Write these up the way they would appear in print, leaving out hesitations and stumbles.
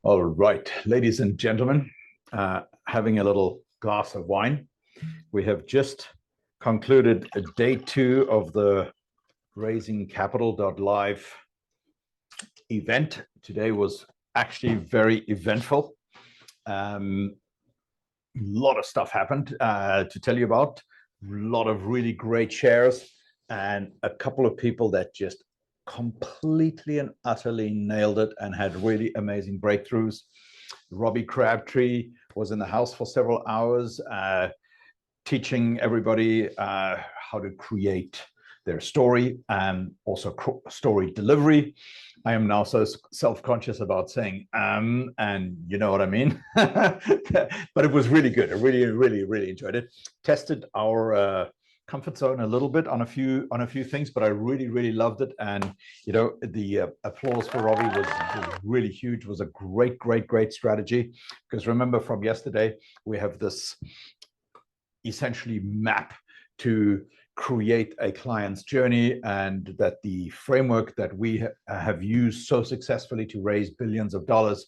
All right, ladies and gentlemen, having a little glass of wine. We have just concluded day 2 of the RaisingCapital.Live event. Today was actually very eventful. A lot of stuff happened to tell you about. A lot of really great shares and a couple of people that just completely and utterly nailed it and had really amazing breakthroughs. Robbie Crabtree was in the house for several hours teaching everybody how to create their story and also story delivery. I am now so self-conscious about saying and you know what I mean. But it was really good. I really enjoyed it. Tested our comfort zone a little bit on a few things, but I really loved it. And you know, the applause for Robbie was really huge. It was a great strategy, because remember from yesterday, we have this essentially map to create a client's journey, and that the framework that we have used so successfully to raise billions of dollars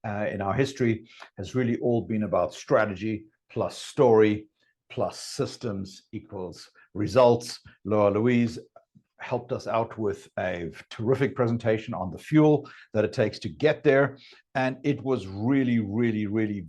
in our history has really all been about strategy plus story plus systems equals results. Laura Louise helped us out with a terrific presentation on the fuel that it takes to get there. And it was really very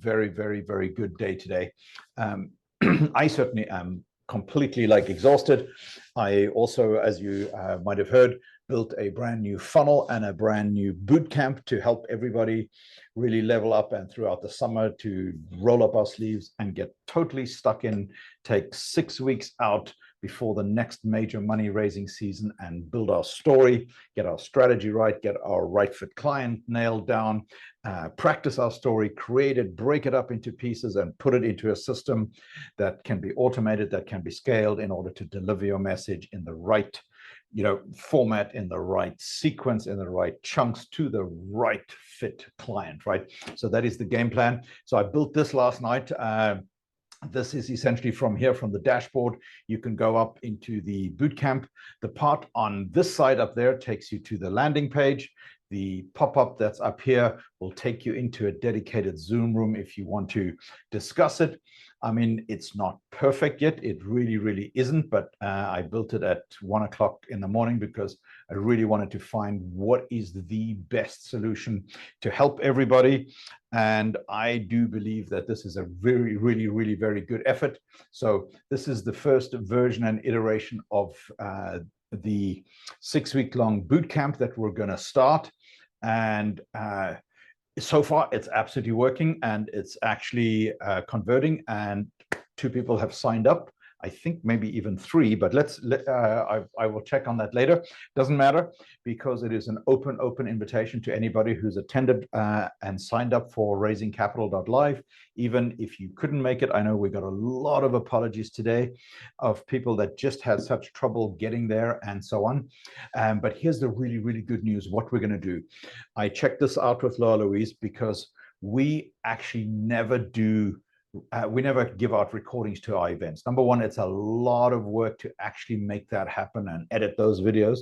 good day today. I certainly am completely exhausted. I also, as you might have heard, built a brand new funnel and a brand new boot camp to help everybody really level up, and throughout the summer to roll up our sleeves and get totally stuck in, take 6 weeks out before the next major money raising season, and build our story, get our strategy right, get our right fit client nailed down, practice our story, create it, break it up into pieces, and put it into a system that can be automated, that can be scaled in order to deliver your message in the right format, in the right sequence, in the right chunks to the right fit client, right? So that is the game plan. So I built this last night. This is essentially from here, from the dashboard, you can go up into the bootcamp. The part on this side up there takes you to the landing page. The pop-up that's up here will take you into a dedicated Zoom room if you want to discuss it. I mean, it's not perfect yet. It really isn't, but I built it at 1 o'clock in the morning because I really wanted to find what is the best solution to help everybody. And I do believe that this is a really very good effort. So this is the first version and iteration of the 6-week-long bootcamp that we're going to start. And so far, it's absolutely working, and it's actually converting. And 2 people have signed up. I think maybe even 3, but I will check on that later. Doesn't matter, because it is an open invitation to anybody who's attended and signed up for RaisingCapital.Live. Even if you couldn't make it, I know we got a lot of apologies today of people that just had such trouble getting there and so on. But here's the really good news, what we're going to do. I checked this out with Laura Louise, because we actually never give out recordings to our events. Number one, it's a lot of work to actually make that happen and edit those videos.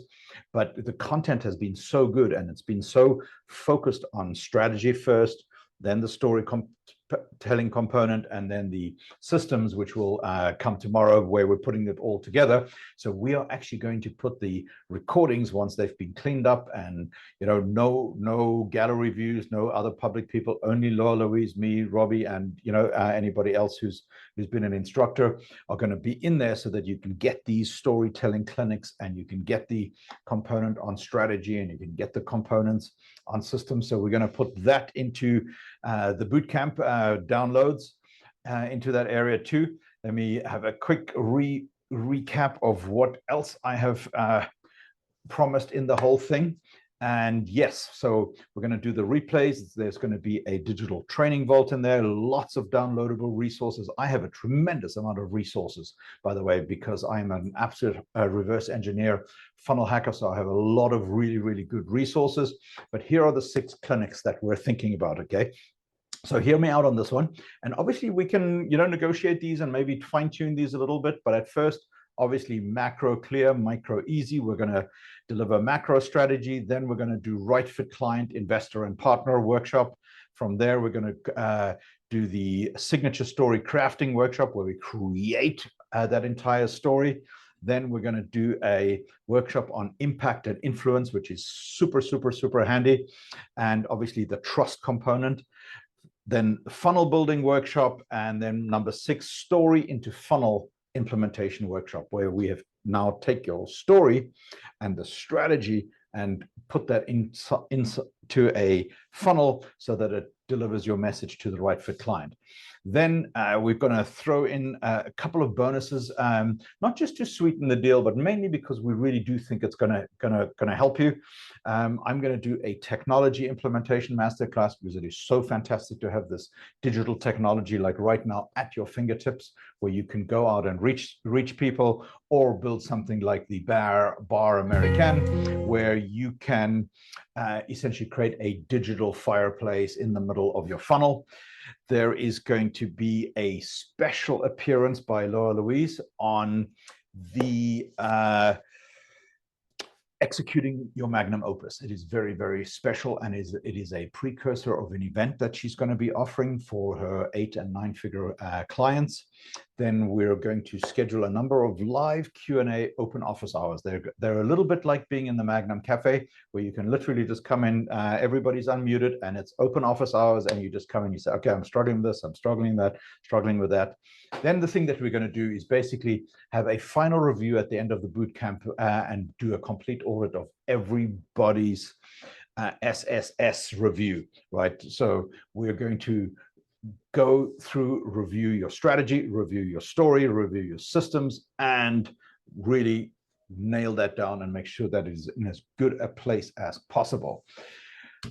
But the content has been so good, and it's been so focused on strategy first, then the story telling component, and then the systems, which will come tomorrow, where we're putting it all together. So we are actually going to put the recordings, once they've been cleaned up, and no gallery views, no other public people, only Laura Louise, me, Robbie, and anybody else who's been an instructor are going to be in there, so that you can get these storytelling clinics, and you can get the component on strategy, and you can get the components on systems. So we're going to put that into the bootcamp downloads into that area too. Let me have a quick recap of what else I have promised in the whole thing. And yes, so we're going to do the replays. There's going to be a digital training vault in there, lots of downloadable resources. I have a tremendous amount of resources, by the way, because I'm an absolute reverse engineer funnel hacker. So I have a lot of really good resources. But here are the 6 clinics that we're thinking about, okay? So hear me out on this one. And obviously we can, negotiate these and maybe fine tune these a little bit. But at first, Obviously, macro clear, micro easy. We're going to deliver macro strategy. Then we're going to do right fit client, investor, and partner workshop. From there, we're going to do the signature story crafting workshop where we create that entire story. Then we're going to do a workshop on impact and influence, which is super, super, super handy. And obviously the trust component. Then funnel building workshop. And then number 6, story into funnel implementation workshop, where we have now take your story and the strategy and put that into a funnel so that it delivers your message to the right fit client. Then we're going to throw in a couple of bonuses, not just to sweeten the deal, but mainly because we really do think it's going to help you. I'm going to do a technology implementation masterclass because it is so fantastic to have this digital technology like right now at your fingertips, where you can go out and reach people, or build something like the Bar American, where you can essentially create a digital fireplace in the middle of your funnel. There is going to be a special appearance by Laura Louise on the executing your magnum opus. It is very, very special, and it is a precursor of an event that she's going to be offering for her 8- and 9-figure clients. Then we're going to schedule a number of live Q&A open office hours. They're a little bit like being in the Magnum Cafe, where you can literally just come in, everybody's unmuted, and it's open office hours, and you just come in, you say, okay, I'm struggling with this, I'm struggling with that. Then the thing that we're going to do is basically have a final review at the end of the boot camp and do a complete audit of everybody's SSS review, right? So we're going to go through, review your strategy, review your story, review your systems, and really nail that down and make sure that it is in as good a place as possible.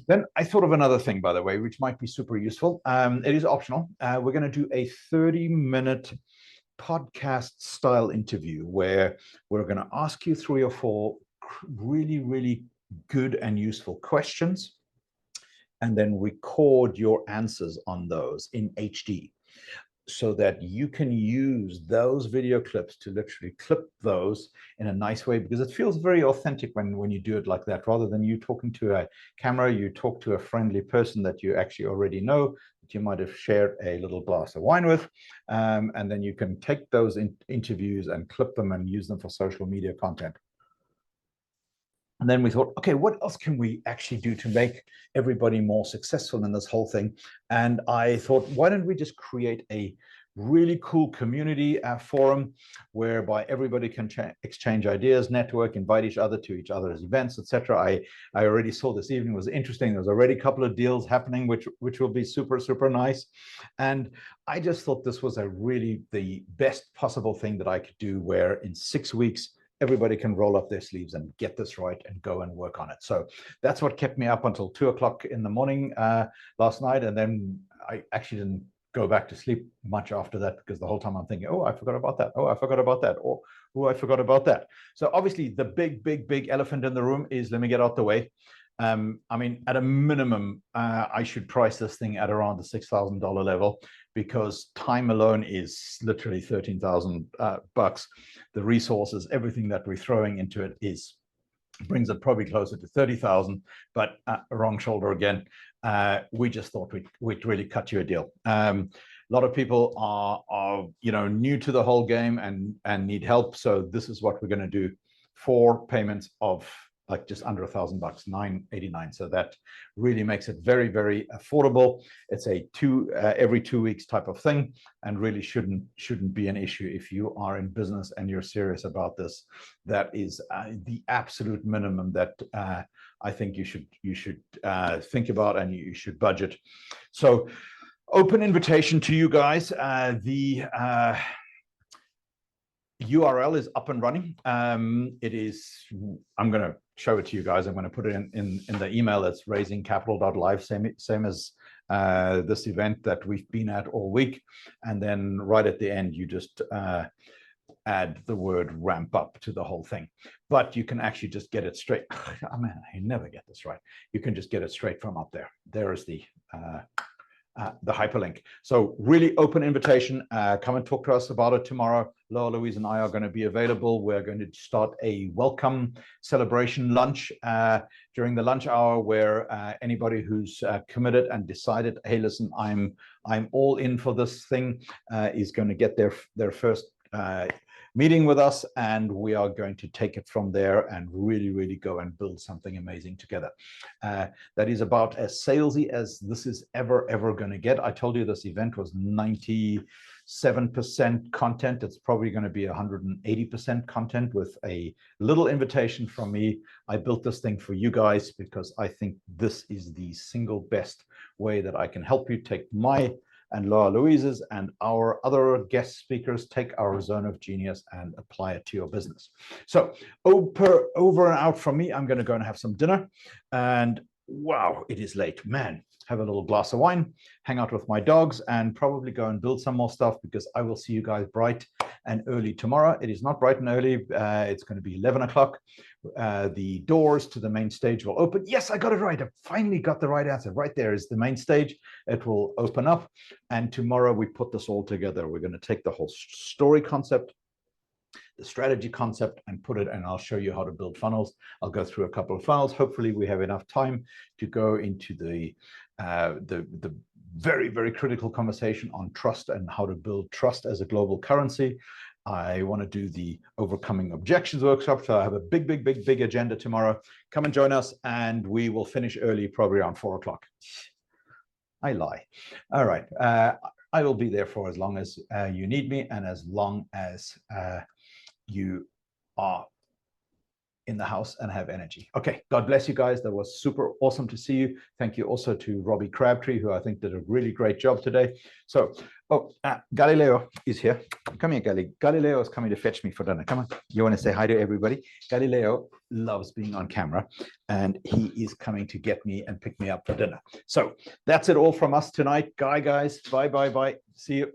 Then I thought of another thing, by the way, which might be super useful. It is optional. We're going to do a 30-minute podcast style interview where we're going to ask you 3 or 4 really, really good and useful questions, and then record your answers on those in HD, so that you can use those video clips to literally clip those in a nice way, because it feels very authentic when you do it like that. Rather than you talking to a camera, you talk to a friendly person that you actually already know, that you might have shared a little glass of wine with, and then you can take those interviews and clip them and use them for social media content. And then we thought, okay, what else can we actually do to make everybody more successful in this whole thing? And I thought, why don't we just create a really cool community forum whereby everybody can exchange ideas, network, invite each other to each other's events, etc. I already saw this evening was interesting. There's already a couple of deals happening, which will be super, super nice. And I just thought this was the best possible thing that I could do, where in 6 weeks, everybody can roll up their sleeves and get this right and go and work on it. So that's what kept me up until 2 o'clock in the morning last night. And then I actually didn't go back to sleep much after that, because the whole time I'm thinking, oh, I forgot about that. Oh, I forgot about that. Or, oh, I forgot about that. So obviously the big elephant in the room is, let me get out the way. I mean, at a minimum, I should price this thing at around the $6,000 level, because time alone is literally $13,000. The resources, everything that we're throwing into it brings it probably closer to 30,000, but wrong shoulder again. We just thought we'd really cut you a deal. A lot of people are new to the whole game and need help. So this is what we're going to do: 4 payments of like just under $1,000, $989. So that really makes it very, very affordable. It's a every 2 weeks type of thing, and really shouldn't be an issue if you are in business and you're serious about this. That is the absolute minimum that I think you should think about, and you should budget. So open invitation to you guys. The URL is up and running. It is, I'm going to show it to you guys. I'm going to put it in the email. It's RaisingCapital.Live, same as this event that we've been at all week. And then right at the end, you just add the word ramp up to the whole thing. But you can actually just get it straight. I mean, I never get this right. You can just get it straight from up there. There is the the hyperlink. So really open invitation. Come and talk to us about it tomorrow. Laura, Louise, and I are going to be available. We're going to start a welcome celebration lunch during the lunch hour, where anybody who's committed and decided, hey, listen, I'm all in for this thing, is going to get their first meeting with us, and we are going to take it from there and really go and build something amazing together. That is about as salesy as this is ever going to get. I told you this event was 97% content. It's probably going to be 180% content with a little invitation from me. I built this thing for you guys because I think this is the single best way that I can help you take my and Laura Louise's and our other guest speakers, take our zone of genius and apply it to your business. So over and out from me, I'm going to go and have some dinner. And wow, it is late, man. Have a little glass of wine, hang out with my dogs, and probably go and build some more stuff, because I will see you guys bright and early tomorrow. It is not bright and early. It's going to be 11 o'clock. The doors to the main stage will open. Yes, I got it right. I finally got the right answer. Right there is the main stage. It will open up. And tomorrow we put this all together. We're going to take the whole story concept, the strategy concept, and put it, and I'll show you how to build funnels. I'll go through a couple of funnels. Hopefully we have enough time to go into the very critical conversation on trust and how to build trust as a global currency. I want to do the overcoming objections workshop. So I have a big agenda tomorrow. Come and join us, and we will finish early, probably around 4 o'clock. I lie. All right. I will be there for as long as you need me, and as long as you are in the house and have energy. Okay, God bless you guys. That was super awesome to see you. Thank you also to Robbie Crabtree, who I think did a really great job today. So, Galileo is here. Come here, Galileo is coming to fetch me for dinner. Come on. You want to say hi to everybody? Galileo loves being on camera, and he is coming to get me and pick me up for dinner. So that's it all from us tonight. Guys, bye. See you.